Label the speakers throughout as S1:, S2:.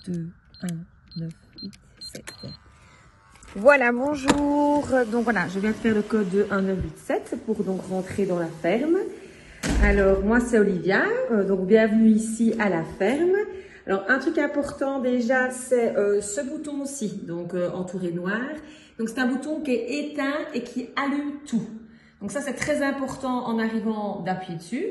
S1: 2, 1, 9, 8, 7. Voilà, bonjour. Donc voilà, je viens de faire le code de 1987 pour donc rentrer dans la ferme. Alors, moi, c'est Olivia. Donc, bienvenue ici à la ferme. Alors, un truc important déjà, c'est ce bouton-ci, donc entouré noir. Donc, c'est un bouton qui est éteint et qui allume tout. Donc, ça, c'est très important en arrivant d'appuyer dessus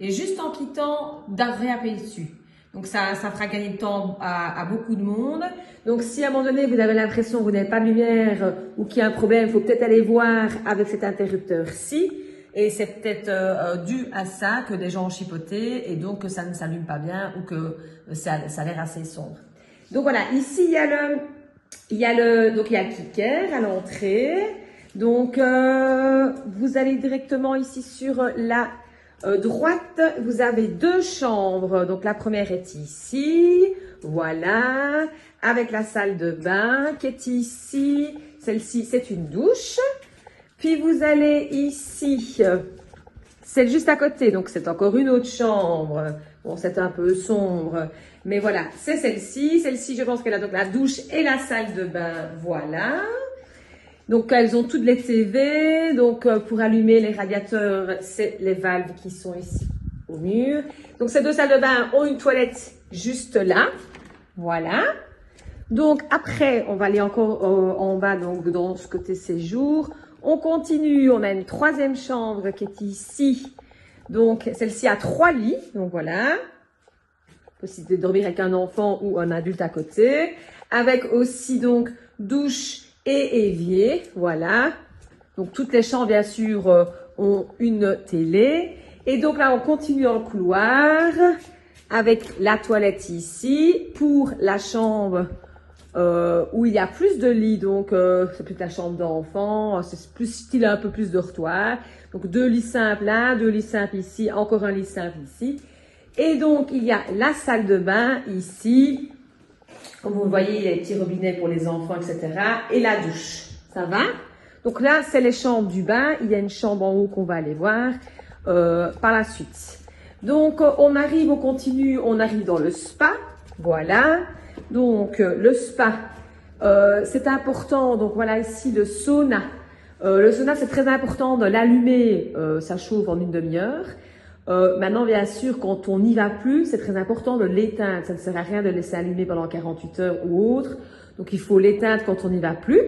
S1: et juste en quittant d'appuyer dessus. Donc, ça fera gagner du temps à beaucoup de monde. Donc, si à un moment donné, vous avez l'impression que vous n'avez pas de lumière ou qu'il y a un problème, il faut peut-être aller voir avec cet interrupteur-ci. Et c'est peut-être dû à ça que des gens ont chipoté et donc que ça ne s'allume pas bien ou que ça a l'air assez sombre. Donc voilà, ici il y a le kicker à l'entrée. Donc vous allez directement ici sur la droite, vous avez deux chambres. Donc la première est ici, voilà, avec la salle de bain qui est ici. Celle-ci, c'est une douche. Puis vous allez ici, c'est juste à côté, donc c'est encore une autre chambre. Bon, c'est un peu sombre, mais voilà, c'est celle-ci. Celle-ci, je pense qu'elle a donc la douche et la salle de bain, voilà. Donc, elles ont toutes les TV. Donc, pour allumer les radiateurs, c'est les valves qui sont ici au mur. Donc, ces deux salles de bain ont une toilette juste là, voilà. Donc, après, on va aller encore en bas, donc dans ce côté séjour. On continue, on a une troisième chambre qui est ici. Donc, celle-ci a 3 lits. Donc, voilà. Possibilité de dormir avec un enfant ou un adulte à côté. Avec aussi, donc, douche et évier. Voilà. Donc, toutes les chambres, bien sûr, ont une télé. Et donc, là, on continue en couloir avec la toilette ici pour la chambre où il y a plus de lits, donc c'est plus la chambre d'enfant, c'est plus style un peu plus dortoir. Donc 2 lits simples là, 2 lits simples ici, encore un lit simple ici. Et donc il y a la salle de bain ici, comme vous voyez, il y a les petits robinets pour les enfants, etc. Et la douche, ça va? Donc là, c'est les chambres du bain, il y a une chambre en haut qu'on va aller voir par la suite. Donc on continue, on arrive dans le spa, voilà. Donc, le spa, c'est important. Donc, voilà ici le sauna. Le sauna, c'est très important de l'allumer. Ça chauffe en une demi-heure. Maintenant, bien sûr, quand on n'y va plus, c'est très important de l'éteindre. Ça ne sert à rien de le laisser allumer pendant 48 heures ou autre. Donc, il faut l'éteindre quand on n'y va plus.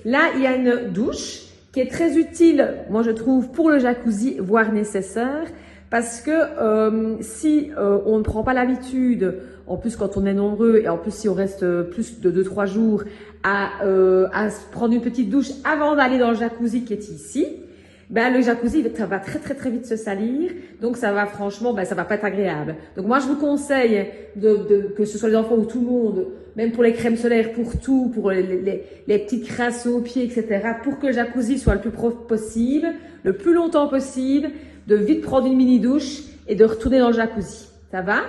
S1: Là, il y a une douche qui est très utile, moi, je trouve, pour le jacuzzi, voire nécessaire. Parce que si on ne prend pas l'habitude, en plus quand on est nombreux et en plus si on reste plus de 2-3 jours à se prendre une petite douche avant d'aller dans le jacuzzi qui est ici, ben le jacuzzi va très vite se salir, donc ça va franchement, ben ça va pas être agréable. Donc moi je vous conseille que ce soit les enfants ou tout le monde, même pour les crèmes solaires, pour tout, pour les petites crasses aux pieds, etc., pour que le jacuzzi soit le plus propre possible, le plus longtemps possible, de vite prendre une mini douche et de retourner dans le jacuzzi. Ça va?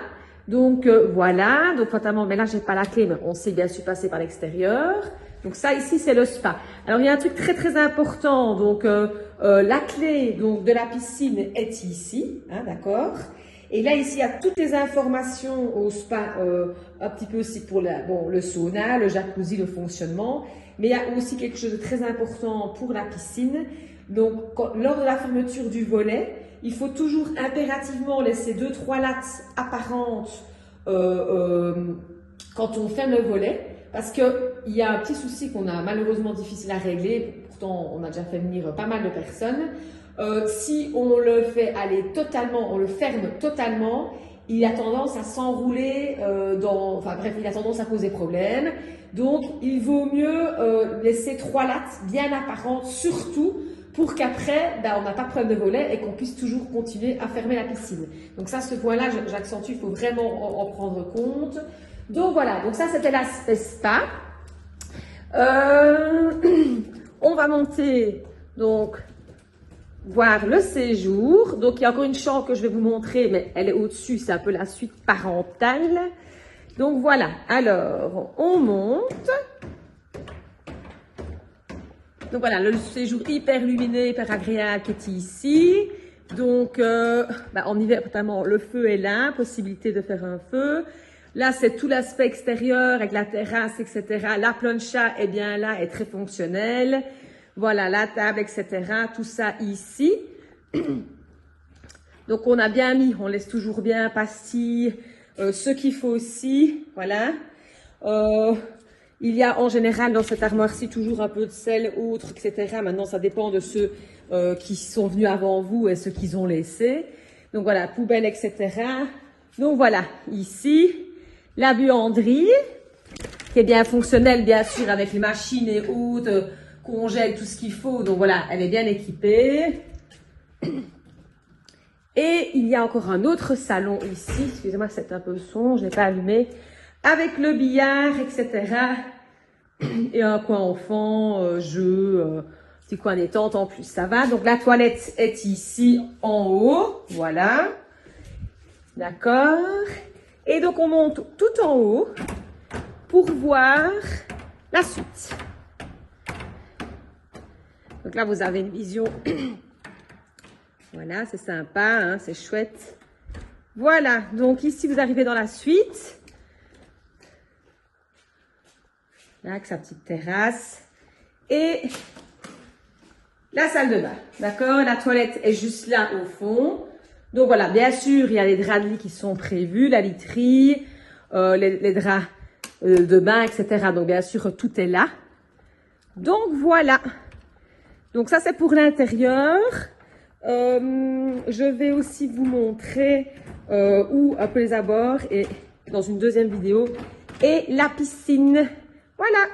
S1: Donc voilà, donc fatalement, mais là j'ai pas la clé, mais on sait bien sûr passer par l'extérieur. Donc ça ici c'est le spa. Alors il y a un truc très important, donc la clé donc de la piscine est ici, hein, d'accord. Et là ici il y a toutes les informations au spa, un petit peu aussi pour le sauna, le jacuzzi, le fonctionnement, mais il y a aussi quelque chose de très important pour la piscine. Donc lors de la fermeture du volet, il faut toujours impérativement laisser 2-3 lattes apparentes quand on ferme le volet, parce qu'il y a un petit souci qu'on a malheureusement difficile à régler, pourtant on a déjà fait venir pas mal de personnes. Si on le fait aller totalement, on le ferme totalement, il a tendance à s'enrouler enfin bref, il a tendance à poser problème. Donc il vaut mieux laisser 3 lattes bien apparentes, surtout pour qu'après, on n'a pas de problème de volet et qu'on puisse toujours continuer à fermer la piscine. Donc ça, ce point-là, j'accentue, il faut vraiment en prendre compte. Donc voilà, donc ça c'était l'aspect spa. On va monter, donc, voir le séjour. Donc il y a encore une chambre que je vais vous montrer, mais elle est au-dessus, c'est un peu la suite parentale. Donc voilà, alors on monte. Donc voilà, le séjour hyper lumineux, hyper agréable qui est ici. Donc en hiver, notamment, le feu est là, possibilité de faire un feu. Là, c'est tout l'aspect extérieur avec la terrasse, etc. La plancha est bien là, est très fonctionnelle. Voilà, la table, etc. Tout ça ici. Donc, on a bien mis, on laisse toujours bien pastilles, ce qu'il faut aussi. Voilà. Il y a en général dans cette armoire-ci toujours un peu de sel, autre, etc. Maintenant, ça dépend de ceux qui sont venus avant vous et ceux qu'ils ont laissé. Donc voilà, poubelle, etc. Donc voilà, ici, la buanderie, qui est bien fonctionnelle, bien sûr, avec les machines et autres, congèle, tout ce qu'il faut. Donc voilà, elle est bien équipée. Et il y a encore un autre salon ici. Excusez-moi, c'est un peu sombre, je n'ai pas allumé. Avec le billard, etc. Et un coin enfant, jeu, petit coin détente en plus. Ça va. Donc la toilette est ici en haut. Voilà. D'accord. Et donc on monte tout en haut pour voir la suite. Donc là, vous avez une vision. Voilà, c'est sympa, hein, c'est chouette. Voilà, donc ici, vous arrivez dans la suite. Là, avec sa petite terrasse. Et la salle de bain, d'accord? La toilette est juste là au fond. Donc voilà, bien sûr, il y a les draps de lit qui sont prévus, la literie, les draps de bain, etc. Donc bien sûr, tout est là. Donc voilà. Donc ça, c'est pour l'intérieur. Je vais aussi vous montrer où un peu les abords et dans une deuxième vidéo et la piscine. Voilà.